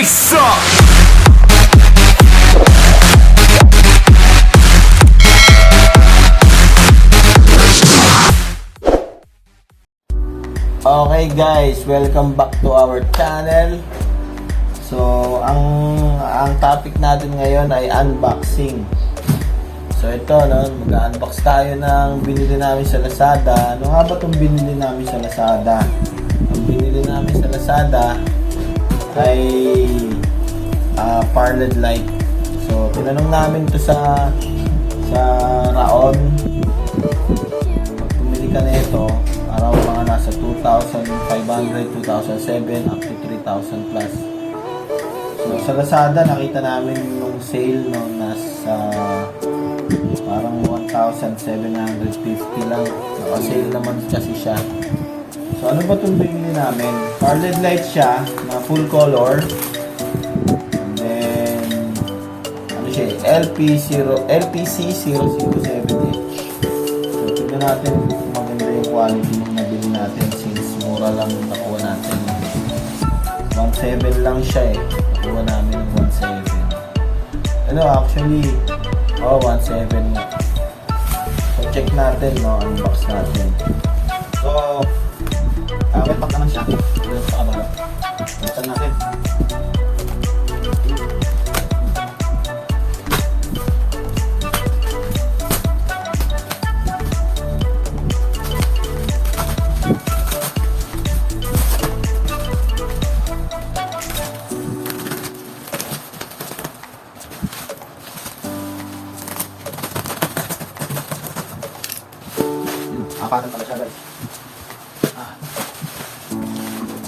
bass up. Okay guys, welcome back to our channel. So, ang topic natin ngayon ay unboxing. So ito, no, mag-unbox tayo ng binili namin sa Lazada. Ano nga ba itong binili namin sa Lazada? Ang binili namin sa Lazada ay parled light. So, tinanong namin to sa Raon. Pag tumili ka na ito, araw mga nasa 2,500, 2,007 up to 3,000 plus. So, sa Lazada, nakita namin yung sale no, nasa parang 1,750 lang. Naka-sale naman kasi siya. So, ano ba itong binili namin? Parled light siya na full color. And then, ano siya? LPC-007H. So, tignan natin kung maganda yung quality ng nabili natin since mura lang yung nakuha natin. 1,700 lang siya eh. Nakuha namin ng 1,700. Ano, actually, 1,700 nga. So, check natin, no? Unbox natin. So, wait pack naman siya. Ito sa kabalo. Buksan natin. Paano pala siya guys?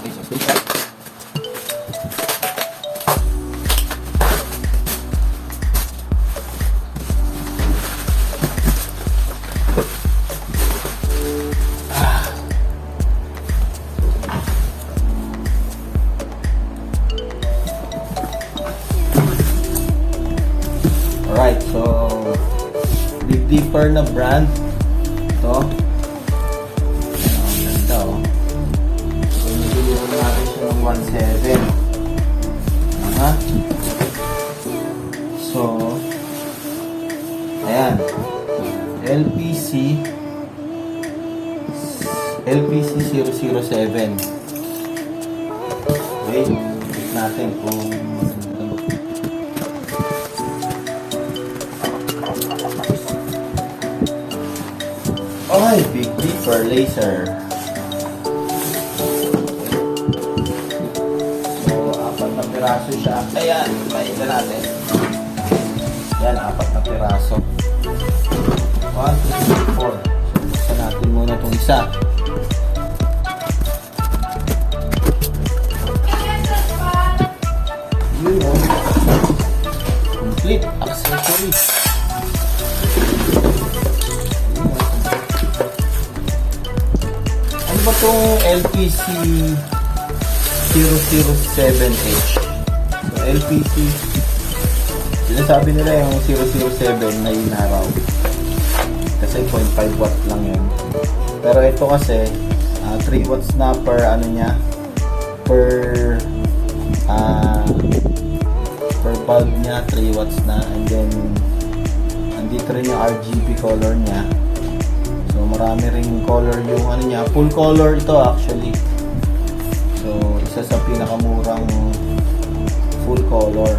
Okay, so stay tight. Alright, so Big Dipper na brand ito. Natin siya ng 1,700. So, ayan. LPC-007. Okay, check natin kung okay, Big Dipper laser. Piraso siya. Ayan, pahinga natin. Yan, 4 na piraso. 1, 2, 3, 4. So, buksan natin muna itong isa. Yun o. Complete accessories. Ano ba itong LPC-007H? LPC, sinasabi nila yung 007 na inaraw kasi 0.5 watt lang yun, pero ito kasi 3 watts na per ano niya, per bulb niya 3 watts na, and then andito rin yung RGB color niya, so marami ring color yung ano niya, full color ito actually. So isa sa pinakamurang full color.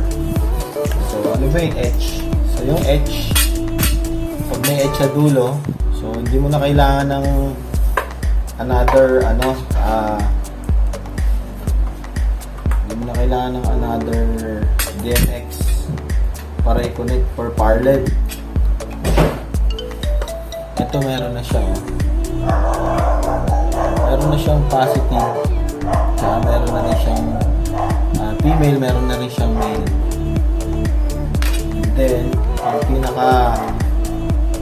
So, ano ba yung edge? So, yung edge, pag may edge sa dulo, so, hindi mo na kailangan ng another, hindi mo na kailangan ng another DMX para i-connect for parled. Ito, meron na siya. Meron na siyang positive. Tsaka meron na rin siyang female, meron na rin siyang male. And then, ang pinaka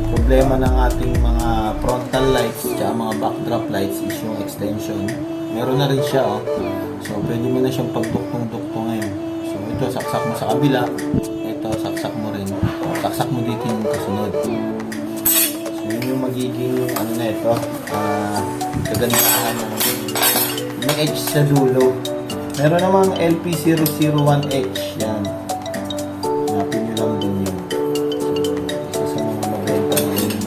problema ng ating mga frontal lights at mga backdrop lights is yung extension. Meron na rin siya, oh. So, pwede mo na siyang pagduktong-duktong ngayon. So, ito, saksak mo sa kabila. Ito, saksak mo rin. Saksak mo dito yung kasunod. So, yun yung magiging, ano na ito, kagandahan ng may edge sa dulo. Meron namang LPC-001H. Yan. Hanapin nyo lang din yun. So, isa sa mga mabenta na yun.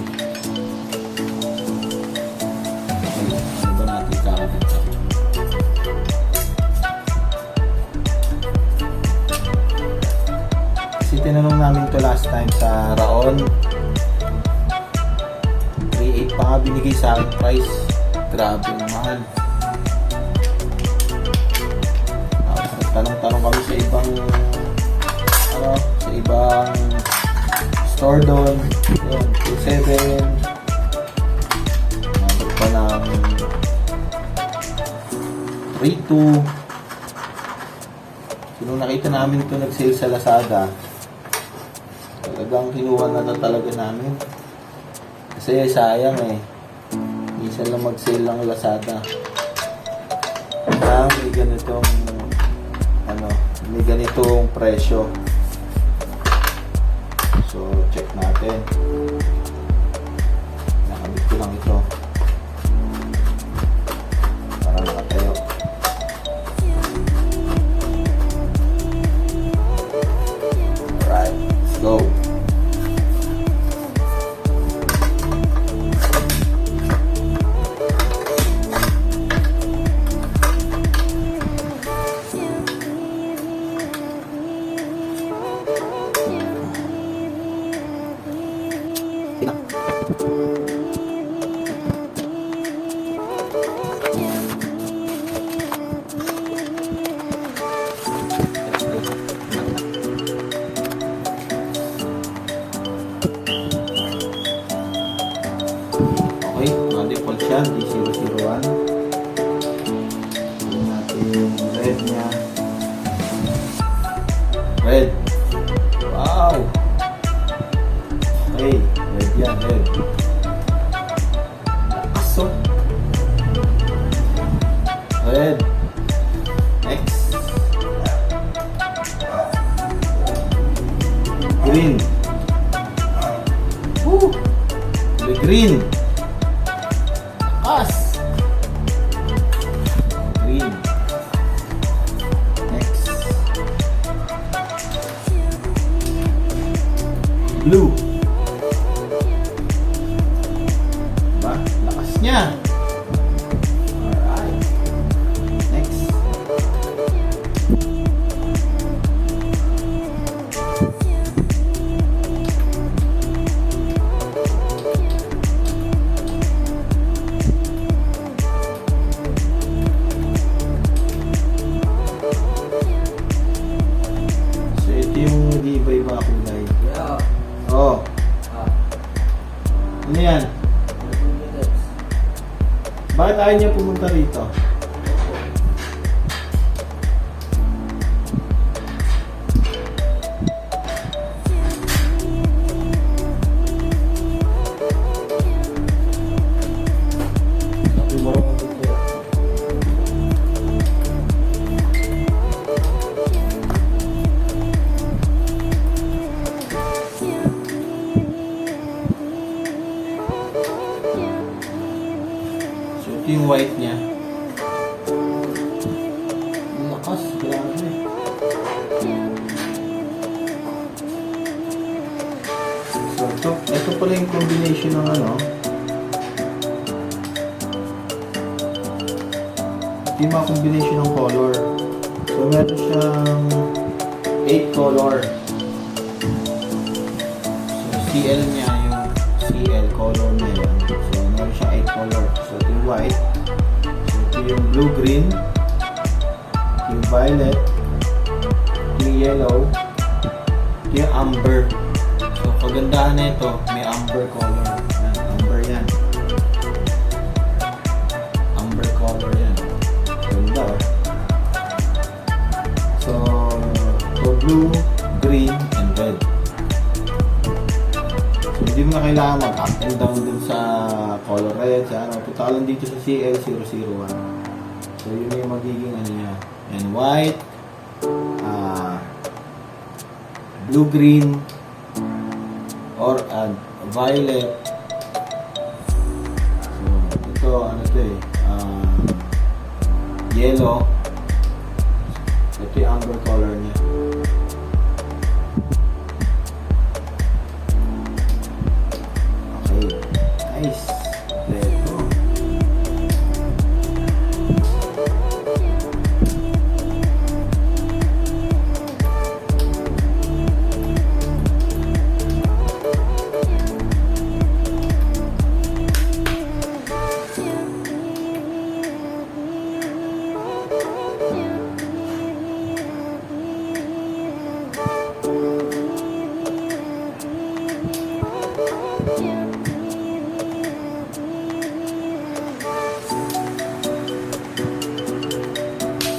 Ano ba natin kakapit sa? Kasi tinanong namin to last time sa Raon. 3.8 pa nga binigay sa akin price. Grabe, mahal. Tanong-tanong kami sa ibang sa ibang store doon. Yun, 2.7. Nabot pa ng 3.2. So, nung nakita namin ito nag-sale sa Lazada, talagang kinuha na talaga namin. Kasi sayang eh. Isa lang mag-sale lang Lazada. May ganitong may ganitong presyo. So, check natin. Nakabit ko lang ito para nakatayo. Alright, let's go. Okay, default siya, D001. Tignan natin yung red niya. Red. Wow! Okay, red yan, red. Lakas oh. Red. Next. Green. Woo! Green. Lakas. Green. Next. Blue. Diba? Lakas niya. Alright. Next. So ito yung nag-iiba-iba kulay. Yeah. Oh. Ano yan? Bakit ayaw niya pumunta rito? Sabi mo rin kung dito. So ito yung white niya. Ang lakas, grabe. So ito pala yung combination ng ano. Ito yung mga combination ng color. So meron siyang 8 color. So CL niya yung CL color niya yun. So meron siyang 8 color. So ito yung white. So ito yung blue-green. Ito yung violet. Ito yung yellow. Ito yung amber. So kagandahan na ito, may amber color. Yan, amber yan. Amber color yan. Ganda oh. So blue, green, and red. So hindi mo na kailangan mag-up and down dun sa color red. Sa ano, totalan dito sa CL001. So yun yung magiging ano niya. And white, blue, green, or violet. So ito ano to eh, yellow, Ito yung amber color niya. Okay. Nice. Ito.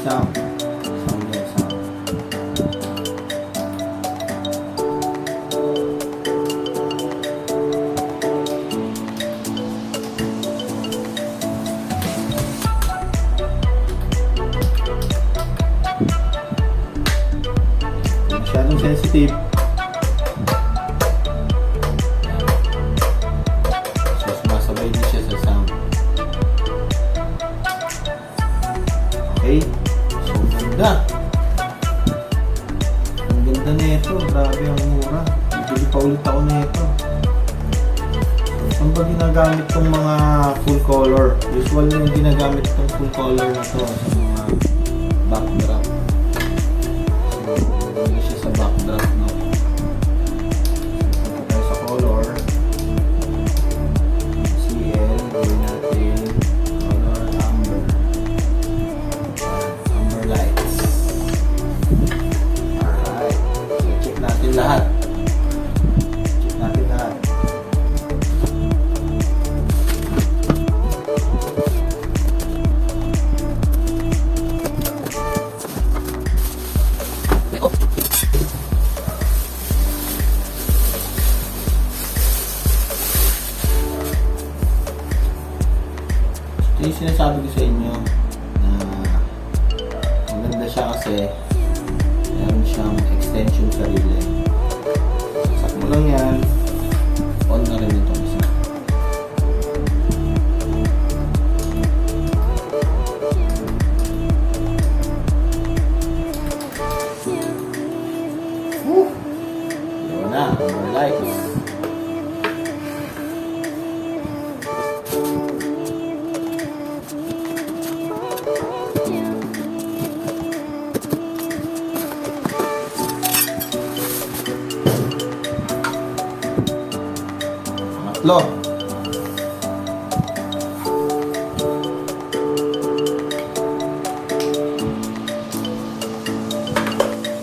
Sound. Sound yan, sound. Masyadong sensitive. So, sumasabay din siya sa sound. Okay. Ganda. Ang ganda nito. Grabe ang mura. Bibili pa ulit ako nito. Saan ba ginagamit tong mga full color? Usual na yung ginagamit tong full color na to sa mga backdrop. So, ganda siya sa backdrop, no? Punta tayo sa color. CL. Gawin natin color amber. Amber lights. Alright. So, check natin lahat. Check natin lahat. Ito yung sinasabi ko sa inyo na maganda siya kasi meron siyang extension sa relay. Sasak mo lang yan, on na rin itong isa. Yun na, more lights. Tatlo.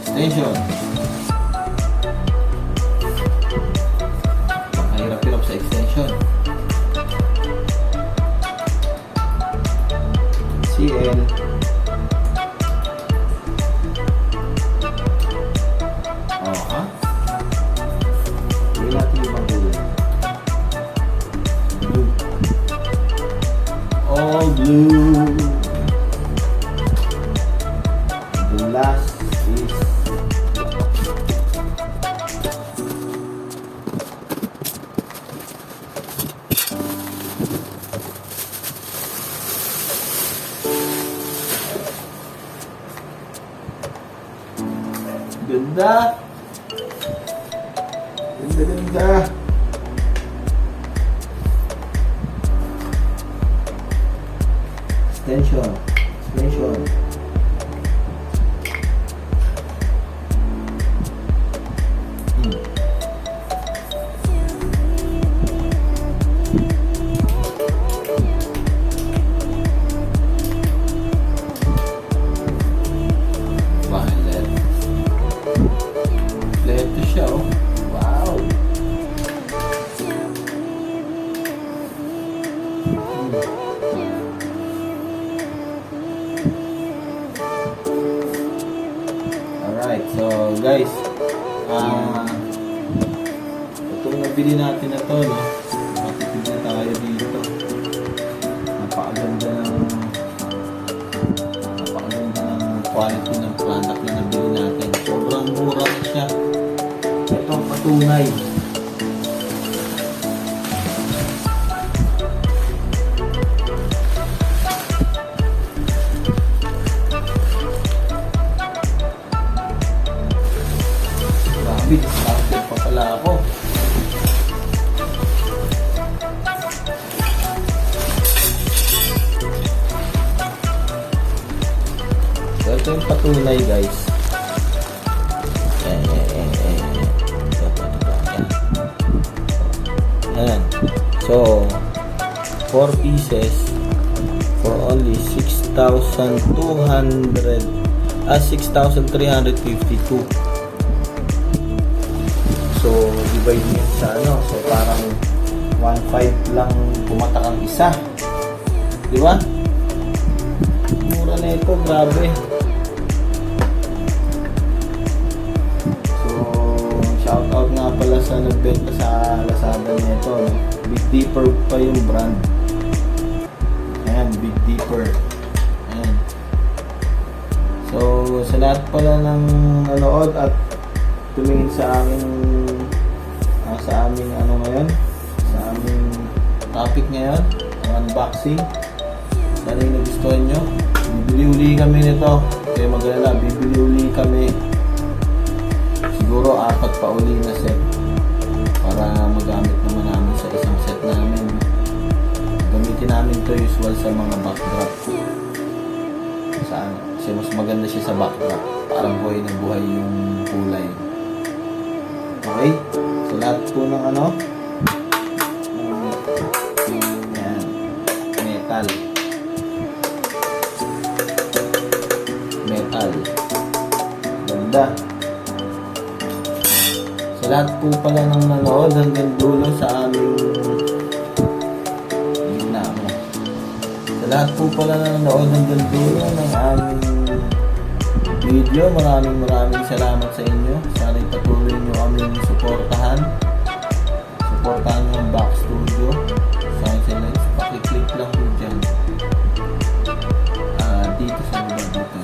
Extension. Mahirap-hirap sa extension. CL. Oh, ha? Hindi natin ibang kulay. All blue. The last is ganda. Ganda. Extension. Violet. Ito siya, oh. Wow. Alright, so guys, itong nabili natin na to, no? Matipid na tayo dito. Napakaganda ng quality ng product na nabili natin. Sobrang mura siya. Ito ang patunay. Kabit. Nakapit pa pala ako. So, ito yung patunay guys. Ayan. So, 4 pieces for only 6,352. So, divide nyo sa ano. So, parang 1.5 lang pumatak ang isa. Di ba? Mura na ito. Grabe. Shoutout nga pala sa nagbenta sa Lazada nito, no? Big Dipper pa yung brand. Ayan, Big Dipper. Ayan. So, sa lahat pala ng nanood at tumingin sa aming ano ngayon, sa aming topic ngayon, ang unboxing. Sana yung nagustuhan nyo. Bibili uli kami nito. Kaya mag-alala, bibili uli kami. Siguro 4 pa uli na set para magamit naman namin sa isang set namin. Gamitin namin to usual sa mga backdrop. Saan? Kasi mas maganda siya sa backdrop. Parang buhay na buhay yung kulay. Okay? So lahat po ng ano? Yan. Metal. Metal. Ganda. Sa lahat po pala ng nanood hanggang dulo sa aming sa lahat po pala ng nanood hanggang dulo ng aming video, maraming salamat sa inyo. Sana ipatuloy nyo kaming suportahan nyo ang BaxStudio. Sana pakiclick lang po dyan dito sa baba, dito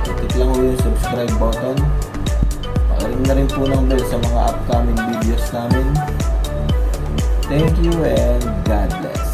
click lang po yung subscribe button. Ring na rin po ng bell sa mga upcoming videos namin. Thank you and God bless.